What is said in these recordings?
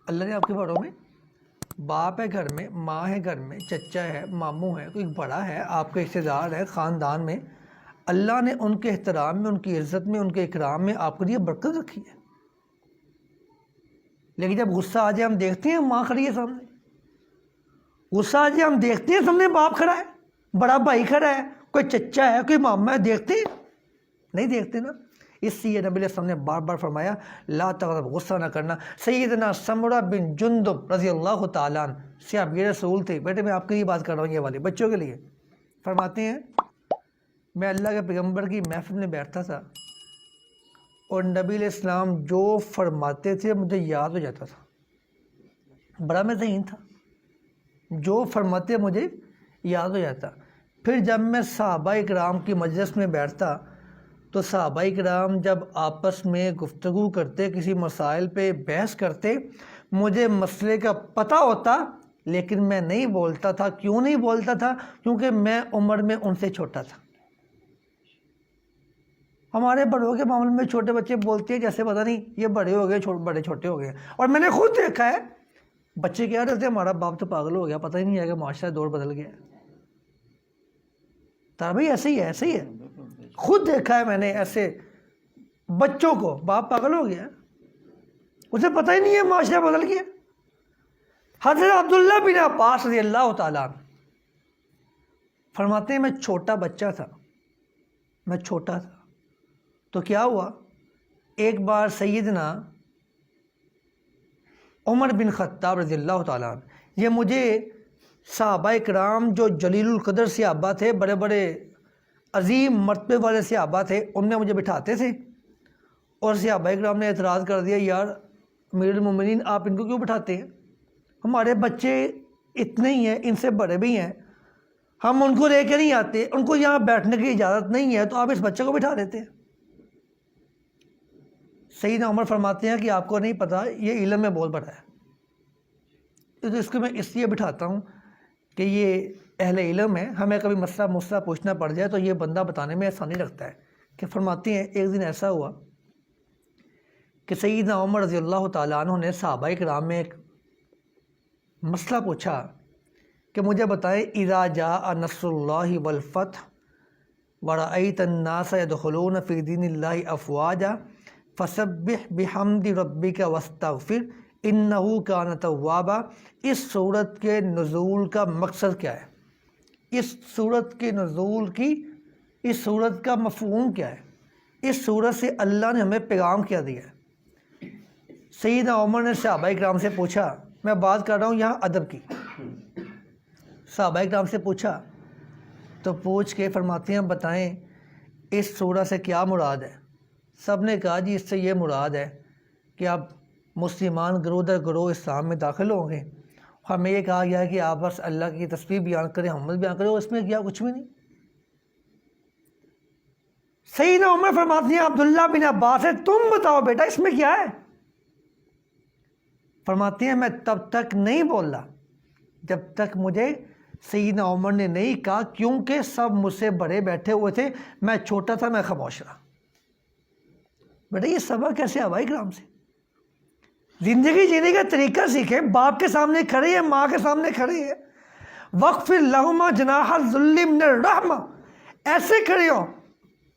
اللہ نے آپ کے باروں میں باپ ہے گھر میں، ماں ہے گھر میں، چچا ہے، ماموں ہے، کوئی بڑا ہے، آپ کے رشتہ دار ہے خاندان میں، اللہ نے ان کے احترام میں، ان کی عزت میں، ان کے اکرام میں آپ کے لیے برکت رکھی ہے۔ لیکن جب غصہ آ جائے ہم دیکھتے ہیں ماں کھڑی ہے سامنے، غصہ آ جائے ہم دیکھتے ہیں سامنے باپ کھڑا ہے، بڑا بھائی کھڑا ہے، کوئی چچا ہے، کوئی ماما ہے، دیکھتے ہیں؟ نہیں دیکھتے نا۔ اس لیے نبی علیہ السلام نے بار بار فرمایا لا تغضب، غصہ نہ کرنا۔ سیدنا سمرہ بن جندب رضی اللہ تعالیٰ عنہ سے آپ یہ رسول تھے، بیٹے میں آپ کے لیے بات کر رہا ہوں، یہ والی بچوں کے لیے، فرماتے ہیں میں اللہ کے پیغمبر کی محفل میں بیٹھتا تھا اور نبی علیہ السلام جو فرماتے تھے مجھے یاد ہو جاتا تھا، بڑا میں ذہین تھا، جو فرماتے مجھے یاد ہو جاتا۔ پھر جب میں صحابہ اکرام کی مجلس میں بیٹھتا تو صحابہ اکرام جب آپس میں گفتگو کرتے، کسی مسائل پہ بحث کرتے، مجھے مسئلے کا پتہ ہوتا لیکن میں نہیں بولتا تھا۔ کیوں نہیں بولتا تھا؟ کیونکہ میں عمر میں ان سے چھوٹا تھا۔ ہمارے بڑوں کے معاملے میں چھوٹے بچے بولتے ہیں جیسے پتہ نہیں یہ بڑے ہو گئے، بڑے چھوٹے ہو گئے، اور میں نے خود دیکھا ہے بچے کیا رہتے ہیں ہمارا باپ تو پاگل ہو گیا، پتہ ہی نہیں ہے کہ معاشرہ دور بدل گیا۔ تارا بھائی ایسے ہی ہے، ایسے ہی ہے، خود دیکھا ہے میں نے ایسے بچوں کو، باپ پاگل ہو گیا، اسے پتہ ہی نہیں ہے معاشرہ بدل گیا۔ حضرت عبداللہ بن عباس رضی اللہ تعالیٰ عنہ فرماتے ہیں میں چھوٹا بچہ تھا، میں چھوٹا تھا تو کیا ہوا، ایک بار سیدنا عمر بن خطاب رضی اللہ تعالیٰ عنہ، یہ مجھے صحابہ اکرام جو جلیل القدر صحابہ تھے، بڑے بڑے عظیم مرتبے والے صحابہ تھے، ان میں مجھے بٹھاتے تھے، اور صحابہ اکرام نے اعتراض کر دیا یار امیر المومنین آپ ان کو کیوں بٹھاتے ہیں، ہمارے بچے اتنے ہی ہیں، ان سے بڑے بھی ہیں، ہم ان کو لے کے نہیں آتے، ان کو یہاں بیٹھنے کی اجازت نہیں ہے، تو آپ اس بچے کو بٹھا دیتے ہیں۔ سیدنا عمر فرماتے ہیں کہ آپ کو نہیں پتہ یہ علم میں بہت بڑا ہے، تو اس کو میں اس لیے بٹھاتا ہوں کہ یہ اہل علم ہے، ہمیں کبھی مسئلہ پوچھنا پڑ جائے تو یہ بندہ بتانے میں آسانی لگتا ہے۔ کہ فرماتے ہیں ایک دن ایسا ہوا کہ سیدنا عمر رضی اللہ تعالیٰ عنہ نے صحابہ کرام میں ایک مسئلہ پوچھا کہ مجھے بتائیں اذا جاء نصر اللہ والفتح ورأیت الناس يدخلون فی دین اللہ افواجا فسبح بحمد ربک واستغفر انہ کان توابا۔ اس سورت کے نزول کا مقصد کیا ہے؟ اس سورت کے نزول کی، اس سورت کا مفہوم کیا ہے؟ اس سورت سے اللہ نے ہمیں پیغام کیا دیا ہے؟ سیدنا عمر نے صحابہ کرام سے پوچھا، میں بات کر رہا ہوں یہاں ادب کی، صحابہ کرام سے پوچھا تو پوچھ کے فرماتے ہیں بتائیں اس سورت سے کیا مراد ہے؟ سب نے کہا جی اس سے یہ مراد ہے کہ آپ مسلمان گروہ در گروہ اسلام میں داخل ہوں گے۔ ہمیں یہ کہا گیا ہے کہ آپ بس اللہ کی تسبیح بیان کریں، حمد بیان کریں، اور اس میں کیا کچھ بھی نہیں۔ سیدنا عمر فرماتے ہیں عبداللہ بن عباس ہے تم بتاؤ بیٹا اس میں کیا ہے؟ فرماتے ہیں میں تب تک نہیں بولا جب تک مجھے سیدنا عمر نے نہیں کہا، کیونکہ سب مجھ سے بڑے بیٹھے ہوئے تھے، میں چھوٹا تھا، میں خاموش رہا۔ بیٹا یہ سبق کیسے آبائی کرام سے؟ زندگی جینے کا طریقہ سیکھیں، باپ کے سامنے کھڑے ہیں، ماں کے سامنے کھڑے ہیں، وَاغْفِرْ لَهُمَا جَنَاحَ الذُّلِّ مِنَ الرَّحْمَةِ، ایسے کھڑے ہو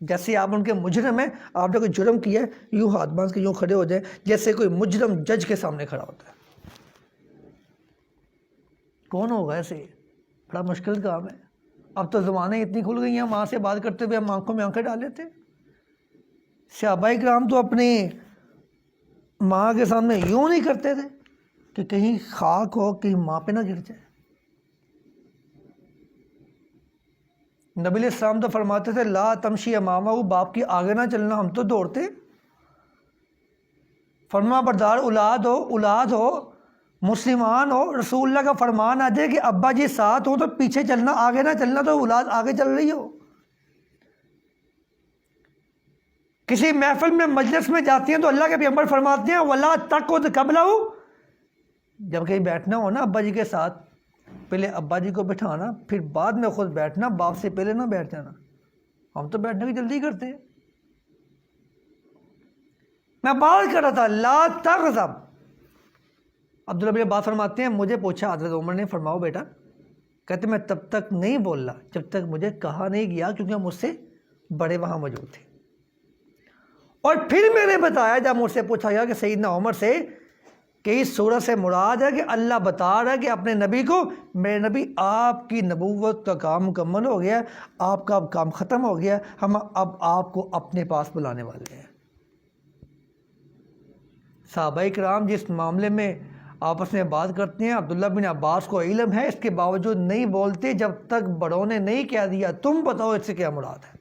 جیسے آپ ان کے مجرم ہیں، آپ نے کوئی جرم کیا ہے یوں ہاتھ باندھ کے یوں کھڑے ہو جائیں جیسے کوئی مجرم جج کے سامنے کھڑا ہوتا ہے۔ کون ہوگا ایسے؟ بڑا مشکل کام ہے۔ اب تو زبانیں اتنی کھل گئی ہیں، ماں سے بات کرتے ہوئے ہم آنکھوں میں آنکھیں ڈال لیتے ہیں۔ صحابہ کرام تو اپنی ماں کے سامنے یوں نہیں کرتے تھے کہ کہیں خاک ہو، کہیں ماں پہ نہ گر جائے۔ نبی علیہ السلام تو فرماتے تھے لا تمشی امامہ، باپ کی آگے نہ چلنا، ہم تو دوڑتے۔ فرما بردار اولاد ہو مسلمان ہو، رسول اللہ کا فرمان آ جائے کہ ابا جی ساتھ ہو تو پیچھے چلنا، آگے نہ چلنا، تو اولاد آگے چل رہی ہو۔ کسی محفل میں مجلس میں جاتی ہیں تو اللہ کے پیغمبر فرماتے ہیں وَلَا تَقْعُدْ قَبْلَهُ، جب کہیں بیٹھنا ہو نا ابا جی کے ساتھ، پہلے ابا جی کو بٹھانا، پھر بعد میں خود بیٹھنا، باپ سے پہلے نہ بیٹھ جانا۔ ہم تو بیٹھنے کی جلدی کرتے ہیں۔ میں بات کر رہا تھا لا تغضب، عبداللہ بن عباس فرماتے ہیں مجھے پوچھا حضرت عمر نے، فرماؤ بیٹا، کہتے میں تب تک نہیں بولا جب تک مجھے کہا نہیں گیا، کیونکہ مجھ سے بڑے وہاں موجود تھے۔ اور پھر میں نے بتایا جب مجھ سے پوچھا گیا کہ سیدنا عمر سے کہ اس صورت سے مراد ہے کہ اللہ بتا رہا ہے کہ اپنے نبی کو، میرے نبی آپ کی نبوت کا کام مکمل ہو گیا، آپ کا اب کام ختم ہو گیا، ہم اب آپ کو اپنے پاس بلانے والے ہیں۔ صحابہ کرام جس معاملے میں آپس میں بات کرتے ہیں، عبداللہ بن عباس کو علم ہے، اس کے باوجود نہیں بولتے جب تک بڑوں نے نہیں کہہ دیا تم بتاؤ اس سے کیا مراد ہے۔